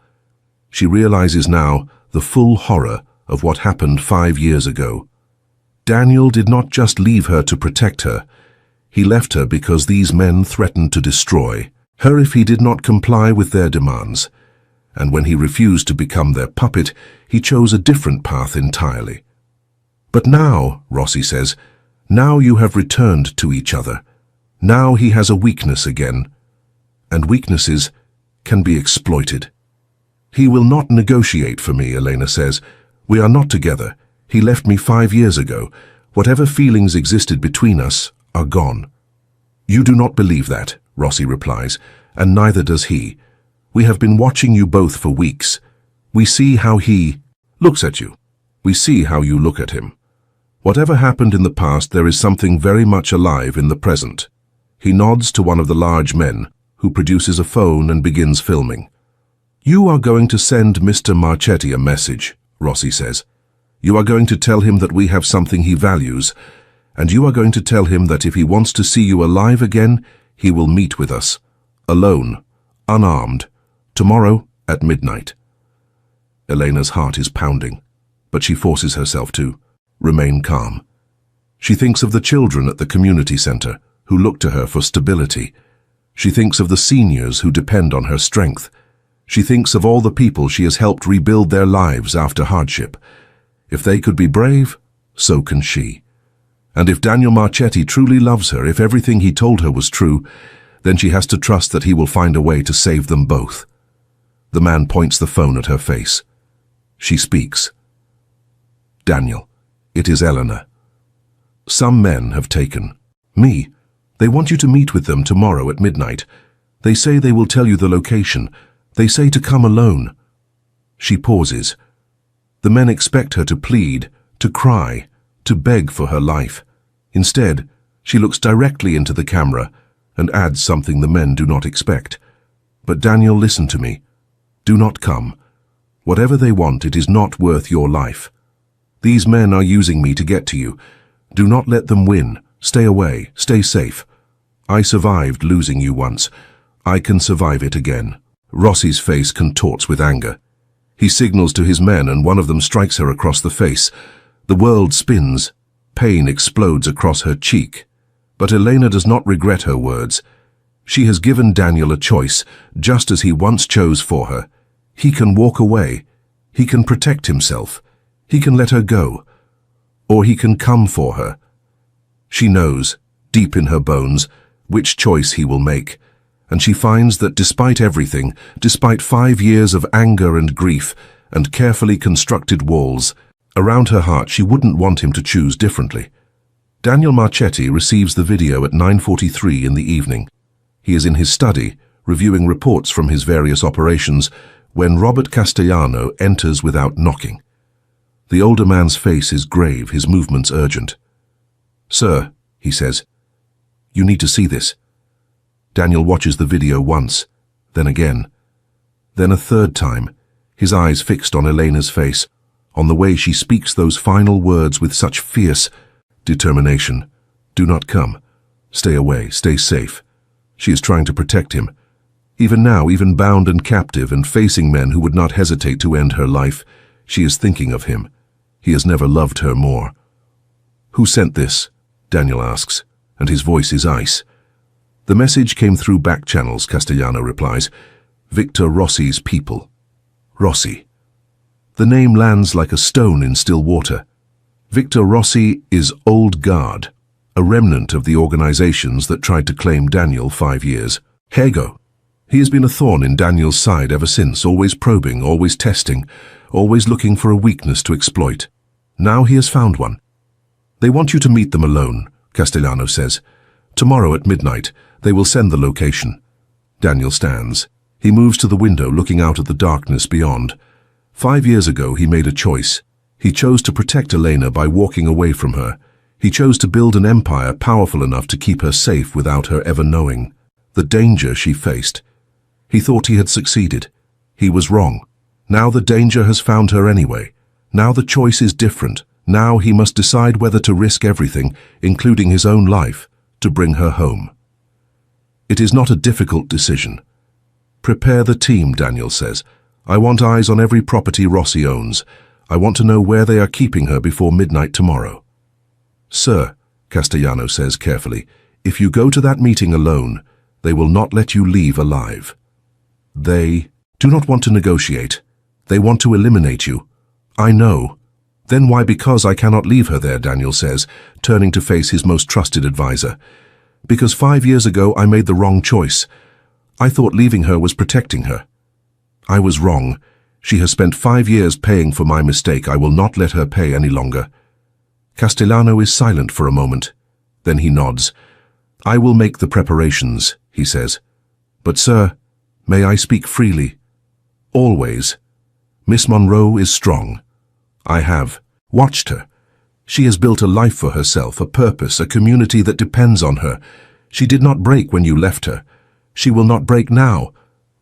She realizes now the full horror of what happened 5 years ago. Daniel did not just leave her to protect her. He left her because these men threatened to destroy her if he did not comply with their demands. And when he refused to become their puppet, he chose a different path entirely. "But now," Rossi says, "now you have returned to each other. Now he has a weakness again. And weaknesses can be exploited." "He will not negotiate for me," Elena says. "We are not together. He left me 5 years ago. Whatever feelings existed between us are gone." "You do not believe that," Rossi replies, "and neither does he. We have been watching you both for weeks. We see how he looks at you. We see how you look at him. Whatever happened in the past, there is something very much alive in the present." He nods to one of the large men, who produces a phone and begins filming. "You are going to send Mr. Marchetti a message," Rossi says. "You are going to tell him that we have something he values, and you are going to tell him that if he wants to see you alive again, he will meet with us, alone, unarmed, tomorrow at midnight." Elena's heart is pounding, but she forces herself to remain calm. She thinks of the children at the community center who look to her for stability. She thinks of the seniors who depend on her strength. She thinks of all the people she has helped rebuild their lives after hardship. If they could be brave, so can she. And if Daniel Marchetti truly loves her, if everything he told her was true, then she has to trust that he will find a way to save them both. The man points the phone at her face. She speaks. Daniel, it is Eleanor. Some men have taken me. They want you to meet with them tomorrow at midnight. They say they will tell you the location. They say to come alone. She pauses. The men expect her to plead, to cry, to beg for her life. Instead, she looks directly into the camera and adds something the men do not expect. But Daniel, listen to me. Do not come. Whatever they want, it is not worth your life. These men are using me to get to you. Do not let them win. Stay away. Stay safe. I survived losing you once. I can survive it again. Rossi's face contorts with anger. He signals to his men and one of them strikes her across the face. The world spins. Pain explodes across her cheek. But Elena does not regret her words. She has given Daniel a choice, just as he once chose for her. He can walk away. He can protect himself. He can let her go. Or he can come for her. She knows, deep in her bones, which choice he will make. And she finds that despite everything, despite 5 years of anger and grief and carefully constructed walls, around her heart she wouldn't want him to choose differently. Daniel Marchetti receives the video at 9:43 in the evening. He is in his study, reviewing reports from his various operations, when Robert Castellano enters without knocking. The older man's face is grave, his movements urgent. "Sir," he says, "you need to see this." Daniel watches the video once, then again, then a third time, his eyes fixed on Elena's face, on the way she speaks those final words with such fierce determination. Do not come. Stay away. Stay safe. She is trying to protect him. Even now, even bound and captive and facing men who would not hesitate to end her life, she is thinking of him. He has never loved her more. "Who sent this?" Daniel asks, and his voice is ice. "The message came through back channels," Castellano replies. "Victor Rossi's people." Rossi. The name lands like a stone in still water. Victor Rossi is old guard, a remnant of the organizations that tried to claim Daniel 5 years. Hego. He has been a thorn in Daniel's side ever since, always probing, always testing, always looking for a weakness to exploit. Now he has found one. "They want you to meet them alone," Castellano says. "Tomorrow at midnight, they will send the location." Daniel stands. He moves to the window, looking out at the darkness beyond. 5 years ago, he made a choice. He chose to protect Elena by walking away from her. He chose to build an empire powerful enough to keep her safe without her ever knowing the danger she faced. He thought he had succeeded. He was wrong. Now the danger has found her anyway. Now the choice is different. Now he must decide whether to risk everything, including his own life, to bring her home. It is not a difficult decision. "Prepare the team," Daniel says. "I want eyes on every property Rossi owns. I want to know where they are keeping her before midnight tomorrow." "Sir," Castellano says carefully, "if you go to that meeting alone, they will not let you leave alive. They do not want to negotiate. They want to eliminate you. I know." "Then why? Because I cannot leave her there," Daniel says, turning to face his most trusted advisor. "Because 5 years ago I made the wrong choice. I thought leaving her was protecting her. I was wrong. She has spent 5 years paying for my mistake. I will not let her pay any longer." Castellano is silent for a moment. Then he nods. "I will make the preparations," he says. "But sir, may I speak freely?" "Always. Miss Monroe is strong. I have watched her. She has built a life for herself, a purpose, a community that depends on her. She did not break when you left her. She will not break now.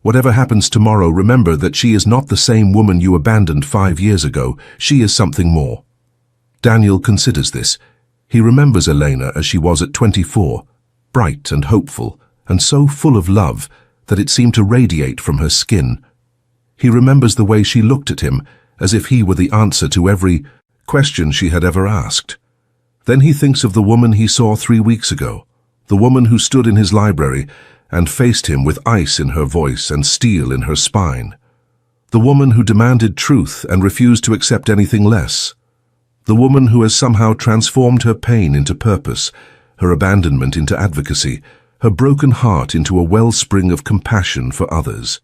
Whatever happens tomorrow, remember that she is not the same woman you abandoned 5 years ago. She is something more." Daniel considers this. He remembers Elena as she was at 24, bright and hopeful, and so full of love that it seemed to radiate from her skin. He remembers the way she looked at him, as if he were the answer to every question she had ever asked. Then he thinks of the woman he saw 3 weeks ago, the woman who stood in his library and faced him with ice in her voice and steel in her spine. The woman who demanded truth and refused to accept anything less. The woman who has somehow transformed her pain into purpose, her abandonment into advocacy, her broken heart into a wellspring of compassion for others.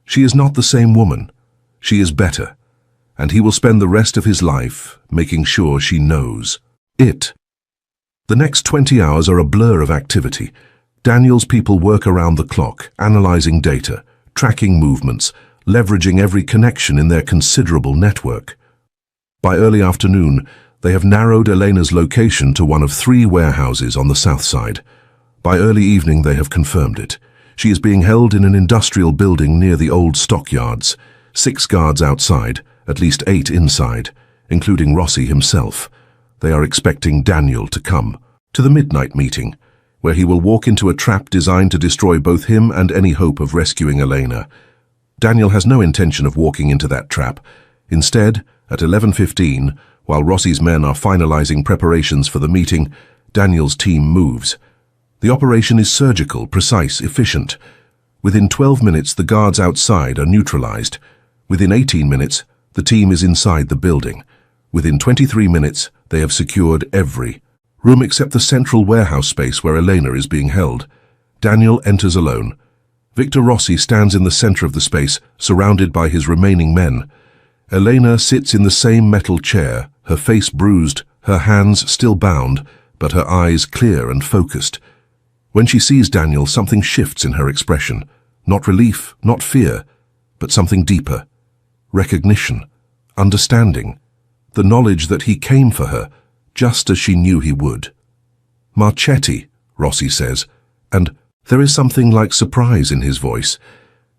She is not the same woman. She is better, and he will spend the rest of his life making sure she knows it. The next 20 hours are a blur of activity. Daniel's people work around the clock, analyzing data, tracking movements, leveraging every connection in their considerable network. By early afternoon, they have narrowed Elena's location to one of 3 warehouses on the south side. By early evening, they have confirmed it. She is being held in an industrial building near the old stockyards. 6 guards outside, at least 8 inside, including Rossi himself. They are expecting Daniel to come to the midnight meeting, where he will walk into a trap designed to destroy both him and any hope of rescuing Elena. Daniel has no intention of walking into that trap. Instead, at 11:15, while Rossi's men are finalizing preparations for the meeting, Daniel's team moves. The operation is surgical, precise, efficient. Within 12 minutes, the guards outside are neutralized. Within 18 minutes, the team is inside the building. Within 23 minutes, they have secured every room except the central warehouse space where Elena is being held. Daniel enters alone. Victor Rossi stands in the center of the space, surrounded by his remaining men. Elena sits in the same metal chair, her face bruised, her hands still bound, but her eyes clear and focused. When she sees Daniel, something shifts in her expression. Not relief, not fear, but something deeper. Recognition, understanding, the knowledge that he came for her, just as she knew he would. "Marchetti," Rossi says, and there is something like surprise in his voice.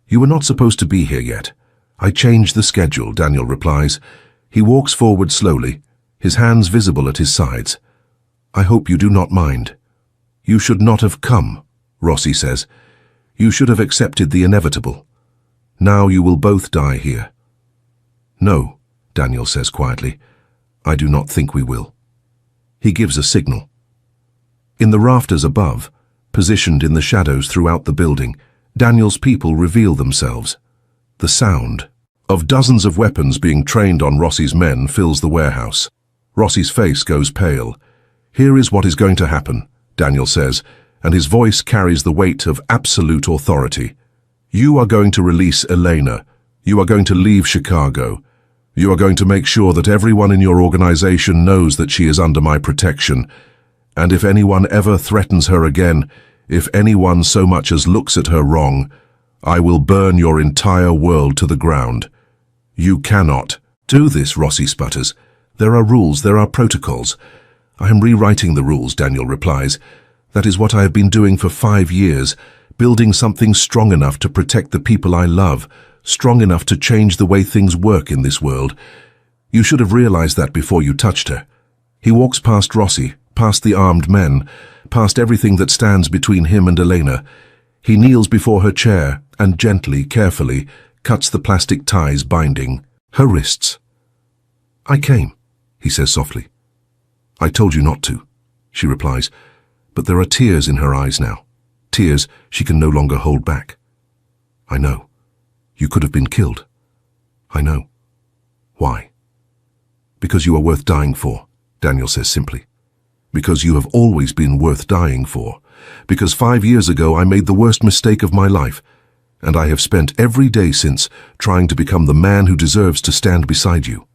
"You were not supposed to be here yet. I changed the schedule," Daniel replies. He walks forward slowly, his hands visible at his sides. "I hope you do not mind." "You should not have come," Rossi says. "You should have accepted the inevitable. Now you will both die here." "No," Daniel says quietly. "I do not think we will." He gives a signal. In the rafters above, positioned in the shadows throughout the building, Daniel's people reveal themselves. The sound of dozens of weapons being trained on Rossi's men fills the warehouse. Rossi's face goes pale. "Here is what is going to happen," Daniel says, and his voice carries the weight of absolute authority. "You are going to release Elena. You are going to leave Chicago. You are going to make sure that everyone in your organization knows that she is under my protection. And if anyone ever threatens her again, if anyone so much as looks at her wrong, I will burn your entire world to the ground. You cannot do this," Rossi sputters. "There are rules, there are protocols." "I am rewriting the rules," Daniel replies. "That is what I have been doing for 5 years, building something strong enough to protect the people I love, strong enough to change the way things work in this world. You should have realized that before you touched her." He walks past Rossi, past the armed men, past everything that stands between him and Elena. He kneels before her chair and gently, carefully, cuts the plastic ties binding her wrists. "I came," he says softly. "I told you not to," she replies, but there are tears in her eyes now, tears she can no longer hold back. "I know. You could have been killed. I know. Why?" "Because you are worth dying for," Daniel says simply. "Because you have always been worth dying for. Because 5 years ago I made the worst mistake of my life, and I have spent every day since trying to become the man who deserves to stand beside you.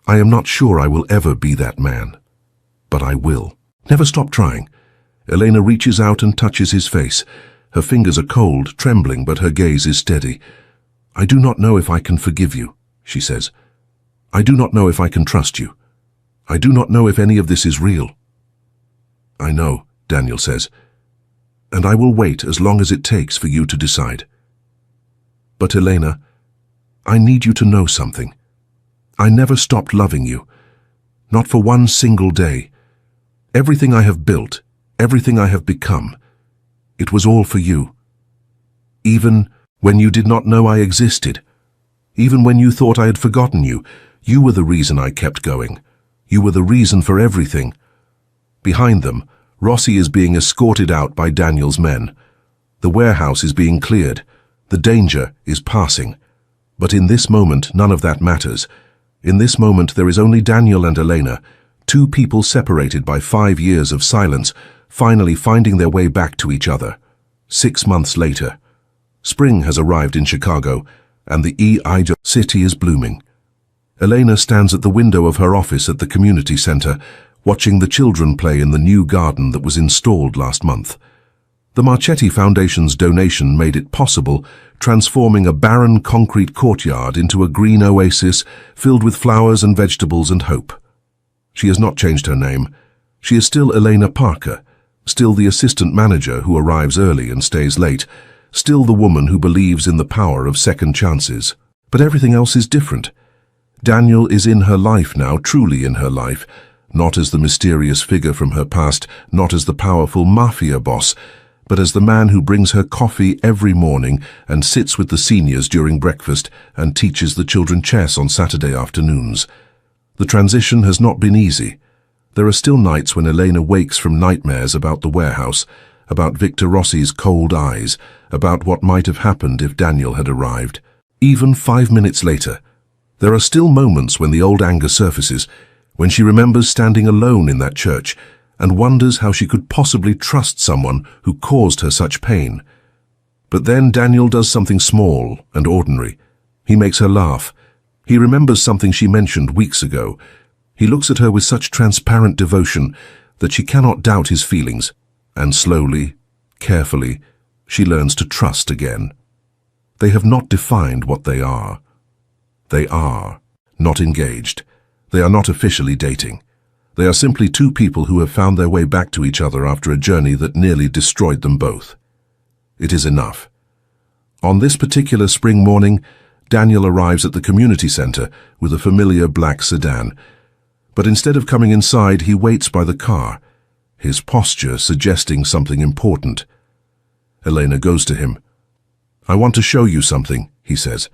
I am not sure I will ever be that man, but I will. Never stop trying." Elena reaches out and touches his face. Her fingers are cold, trembling, but her gaze is steady. "I do not know if I can forgive you," she says. "I do not know if I can trust you. I do not know if any of this is real." "I know," Daniel says, "and I will wait as long as it takes for you to decide. But Elena, I need you to know something. I never stopped loving you, not for one single day. Everything I have built, everything I have become, it was all for you. Even when you did not know I existed, even when you thought I had forgotten you, you were the reason I kept going. You were the reason for everything." Behind them, Rossi is being escorted out by Daniel's men. The warehouse is being cleared. The danger is passing. But in this moment, none of that matters. In this moment, there is only Daniel and Elena, two people separated by 5 years of silence, finally finding their way back to each other. 6 months later, spring has arrived in Chicago, and the EIJ city is blooming. Elena stands at the window of her office at the community center, watching the children play in the new garden that was installed last month. The Marchetti Foundation's donation made it possible, transforming a barren concrete courtyard into a green oasis filled with flowers and vegetables and hope. She has not changed her name. She is still Elena Parker, still the assistant manager who arrives early and stays late, still the woman who believes in the power of second chances. But everything else is different. Daniel is in her life now, truly in her life, not as the mysterious figure from her past, not as the powerful mafia boss, but as the man who brings her coffee every morning and sits with the seniors during breakfast and teaches the children chess on Saturday afternoons. The transition has not been easy. There are still nights when Elena wakes from nightmares about the warehouse, about Victor Rossi's cold eyes, about what might have happened if Daniel had arrived. Even 5 minutes later, there are still moments when the old anger surfaces, when she remembers standing alone in that church and wonders how she could possibly trust someone who caused her such pain. But then Daniel does something small and ordinary. He makes her laugh. He remembers something she mentioned weeks ago. He looks at her with such transparent devotion that she cannot doubt his feelings, and slowly, carefully, she learns to trust again. They have not defined what they are. They are not engaged. They are not officially dating. They are simply two people who have found their way back to each other after a journey that nearly destroyed them both. It is enough. On this particular spring morning, Daniel arrives at the community center with a familiar black sedan. But instead of coming inside, he waits by the car, his posture suggesting something important. Elena goes to him. "I want to show you something," he says.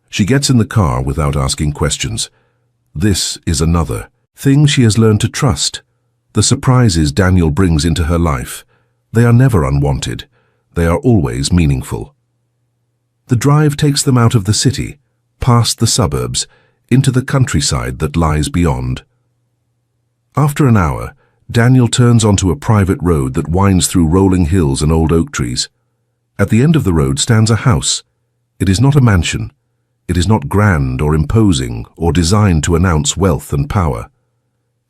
She gets in the car without asking questions. This is another thing she has learned to trust. The surprises Daniel brings into her life. They are never unwanted. They are always meaningful. The drive takes them out of the city, past the suburbs, into the countryside that lies beyond. After an hour, Daniel turns onto a private road that winds through rolling hills and old oak trees. At the end of the road stands a house. It is not a mansion. It is not grand or imposing or designed to announce wealth and power.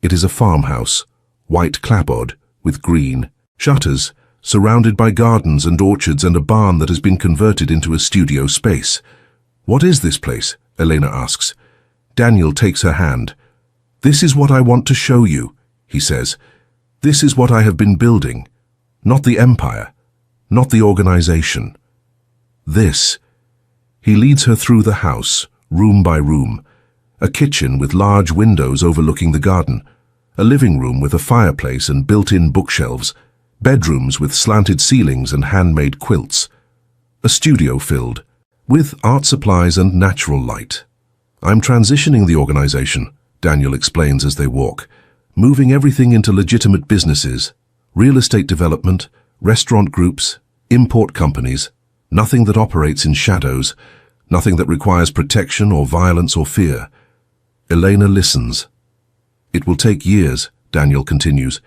It is a farmhouse, white clapboard, with green shutters, surrounded by gardens and orchards and a barn that has been converted into a studio space. "What is this place?" Elena asks. Daniel takes her hand. "This is what I want to show you," he says. "This is what I have been building. Not the empire, not the organization. This." He leads her through the house, room by room. A kitchen with large windows overlooking the garden. A living room with a fireplace and built-in bookshelves. Bedrooms with slanted ceilings and handmade quilts. A studio filled with art supplies and natural light. "I'm transitioning the organization," Daniel explains as they walk, "moving everything into legitimate businesses, real estate development, restaurant groups, import companies, nothing that operates in shadows, nothing that requires protection or violence or fear." Elena listens. "It will take years," Daniel continues.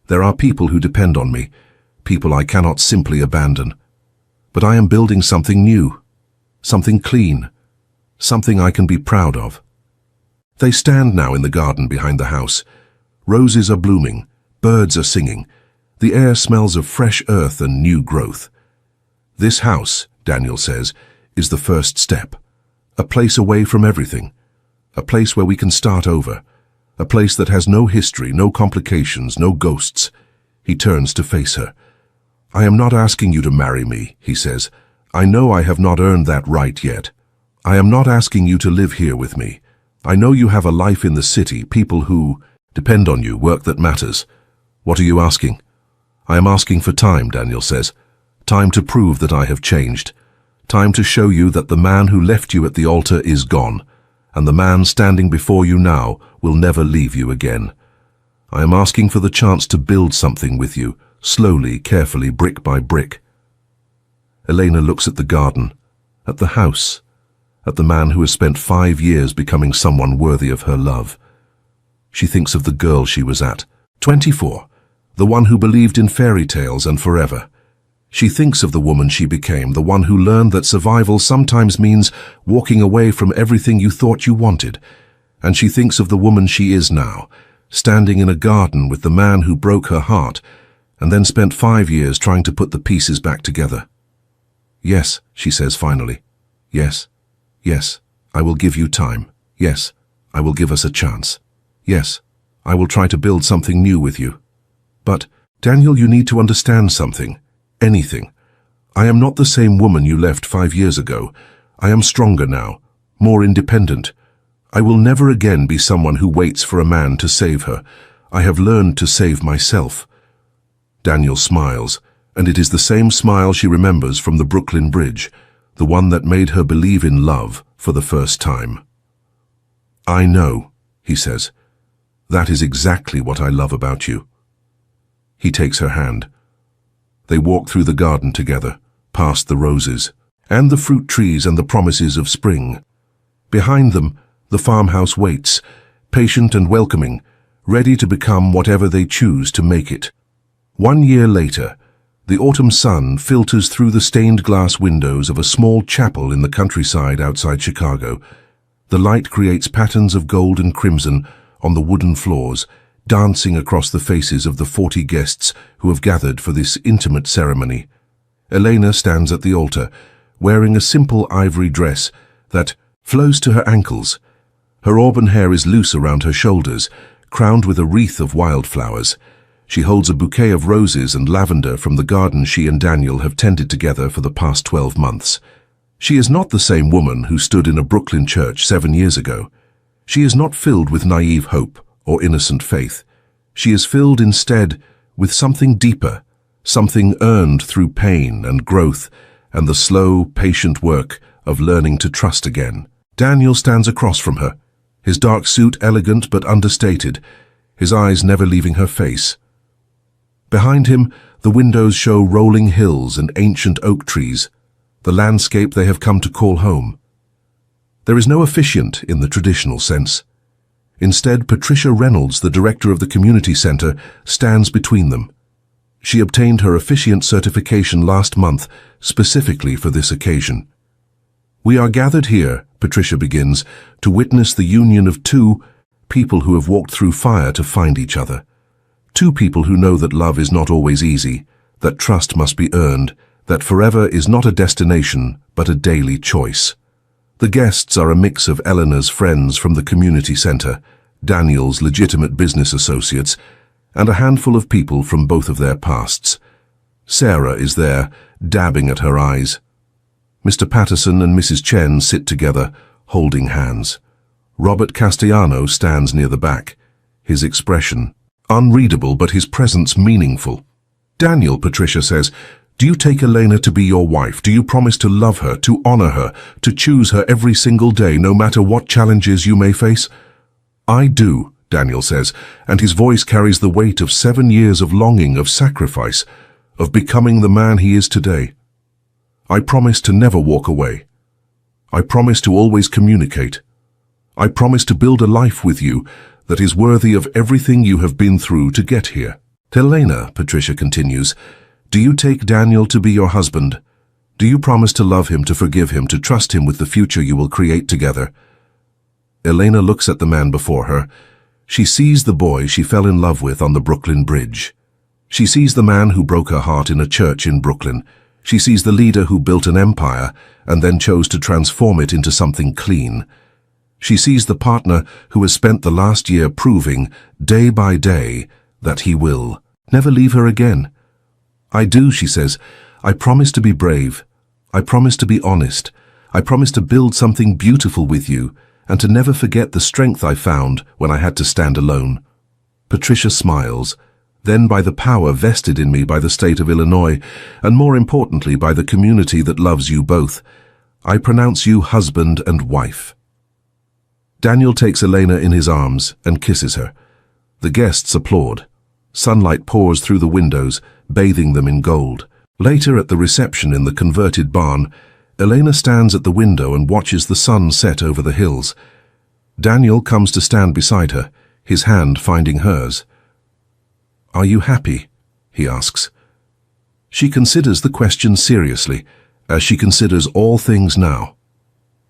"There are people who depend on me, people I cannot simply abandon. But I am building something new, something clean, something I can be proud of." They stand now in the garden behind the house. Roses are blooming, birds are singing. The air smells of fresh earth and new growth. "This house," Daniel says, "is the first step. A place away from everything. A place where we can start over. A place that has no history, no complications, no ghosts." He turns to face her. "I am not asking you to marry me," he says. "I know I have not earned that right yet. I am not asking you to live here with me. I know you have a life in the city, people who depend on you, work that matters. What are you asking?" "I am asking for time," Daniel says. "Time to prove that I have changed. Time to show you that the man who left you at the altar is gone, and the man standing before you now will never leave you again. I am asking for the chance to build something with you, slowly, carefully, brick by brick." Elena looks at the garden, at the house, at the man who has spent 5 years becoming someone worthy of her love. She thinks of the girl she was at, 24, the one who believed in fairy tales and forever. She thinks of the woman she became, the one who learned that survival sometimes means walking away from everything you thought you wanted. And she thinks of the woman she is now, standing in a garden with the man who broke her heart and then spent 5 years trying to put the pieces back together. Yes, she says finally. Yes, yes, I will give you time. Yes, I will give us a chance. Yes, I will try to build something new with you. But, Daniel, you need to understand something. Anything. I am not the same woman you left 5 years ago. I am stronger now, more independent. I will never again be someone who waits for a man to save her. I have learned to save myself. Daniel smiles, and it is the same smile she remembers from the Brooklyn Bridge, the one that made her believe in love for the first time. I know, he says. That is exactly what I love about you. He takes her hand. They walk through the garden together, past the roses, and the fruit trees and the promises of spring. Behind them, the farmhouse waits, patient and welcoming, ready to become whatever they choose to make it. 1 year later, the autumn sun filters through the stained glass windows of a small chapel in the countryside outside Chicago. The light creates patterns of gold and crimson on the wooden floors, dancing across the faces of the 40 guests who have gathered for this intimate ceremony. Elena stands at the altar, wearing a simple ivory dress that flows to her ankles. Her auburn hair is loose around her shoulders, crowned with a wreath of wildflowers. She holds a bouquet of roses and lavender from the garden she and Daniel have tended together for the past 12 months. She is not the same woman who stood in a Brooklyn church 7 years ago. She is not filled with naive hope or innocent faith. She is filled instead with something deeper, something earned through pain and growth and the slow, patient work of learning to trust again. Daniel stands across from her, his dark suit elegant but understated, his eyes never leaving her face. Behind him, the windows show rolling hills and ancient oak trees, the landscape they have come to call home. There is no officiant in the traditional sense. Instead, Patricia Reynolds, the director of the community center, stands between them. She obtained her officiant certification last month, specifically for this occasion. We are gathered here, Patricia begins, to witness the union of two people who have walked through fire to find each other. Two people who know that love is not always easy, that trust must be earned, that forever is not a destination, but a daily choice. The guests are a mix of Eleanor's friends from the community center, Daniel's legitimate business associates, and a handful of people from both of their pasts. Sarah is there, dabbing at her eyes. Mr. Patterson and Mrs. Chen sit together, holding hands. Robert Castellano stands near the back, his expression unreadable but his presence meaningful. Daniel, Patricia says, do you take Elena to be your wife? Do you promise to love her, to honor her, to choose her every single day, no matter what challenges you may face? I do, Daniel says, and his voice carries the weight of 7 years of longing, of sacrifice, of becoming the man he is today. I promise to never walk away. I promise to always communicate. I promise to build a life with you that is worthy of everything you have been through to get here. Elena, Patricia continues, do you take Daniel to be your husband? Do you promise to love him, to forgive him, to trust him with the future you will create together? Elena looks at the man before her. She sees the boy she fell in love with on the Brooklyn Bridge. She sees the man who broke her heart in a church in Brooklyn. She sees the leader who built an empire and then chose to transform it into something clean. She sees the partner who has spent the last year proving, day by day, that he will never leave her again. I do, she says. I promise to be brave. I promise to be honest. I promise to build something beautiful with you and to never forget the strength I found when I had to stand alone. Patricia smiles. Then by the power vested in me by the state of Illinois, and more importantly by the community that loves you both, I pronounce you husband and wife. Daniel takes Elena in his arms and kisses her. The guests applaud. Sunlight pours through the windows, bathing them in gold. Later at the reception in the converted barn, Elena stands at the window and watches the sun set over the hills. Daniel comes to stand beside her, his hand finding hers. "Are you happy?" he asks. She considers the question seriously, as she considers all things now.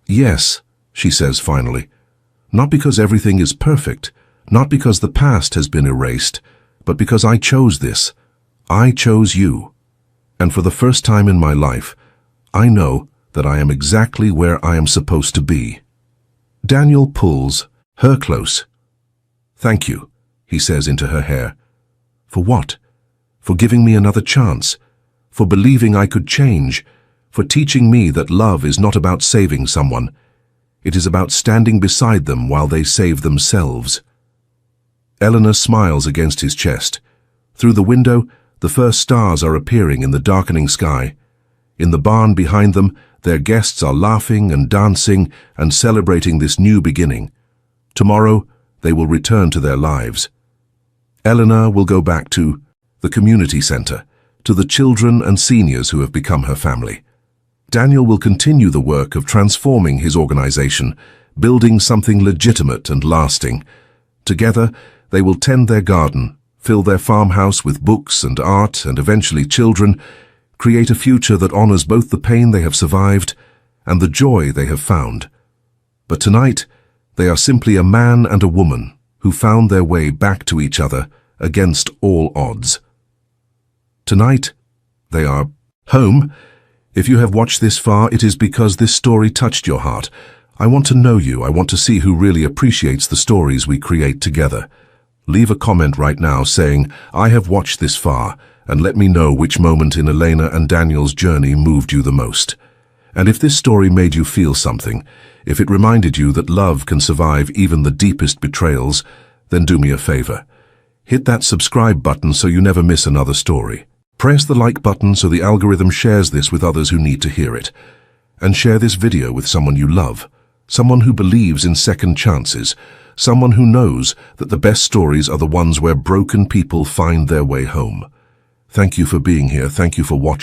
"Yes," she says finally. "Not because everything is perfect, not because the past has been erased, but because I chose this. I chose you. And for the first time in my life, I know that I am exactly where I am supposed to be." Daniel pulls her close. "Thank you," he says into her hair. "For what? For giving me another chance, for believing I could change, for teaching me that love is not about saving someone. It is about standing beside them while they save themselves." Eleanor smiles against his chest. Through the window, the first stars are appearing in the darkening sky. In the barn behind them, their guests are laughing and dancing and celebrating this new beginning. Tomorrow, they will return to their lives. Eleanor will go back to the community center, to the children and seniors who have become her family. Daniel will continue the work of transforming his organization, building something legitimate and lasting. Together, they will tend their garden, fill their farmhouse with books and art and eventually children, create a future that honors both the pain they have survived and the joy they have found. But tonight, they are simply a man and a woman who found their way back to each other against all odds. Tonight, they are home. If you have watched this far, it is because this story touched your heart. I want to know you. I want to see who really appreciates the stories we create together. Leave a comment right now saying, "I have watched this far," and let me know which moment in Elena and Daniel's journey moved you the most. And if this story made you feel something, if it reminded you that love can survive even the deepest betrayals, then do me a favor. Hit that subscribe button so you never miss another story. Press the like button so the algorithm shares this with others who need to hear it. And share this video with someone you love, someone who believes in second chances, someone who knows that the best stories are the ones where broken people find their way home. Thank you for being here. Thank you for watching.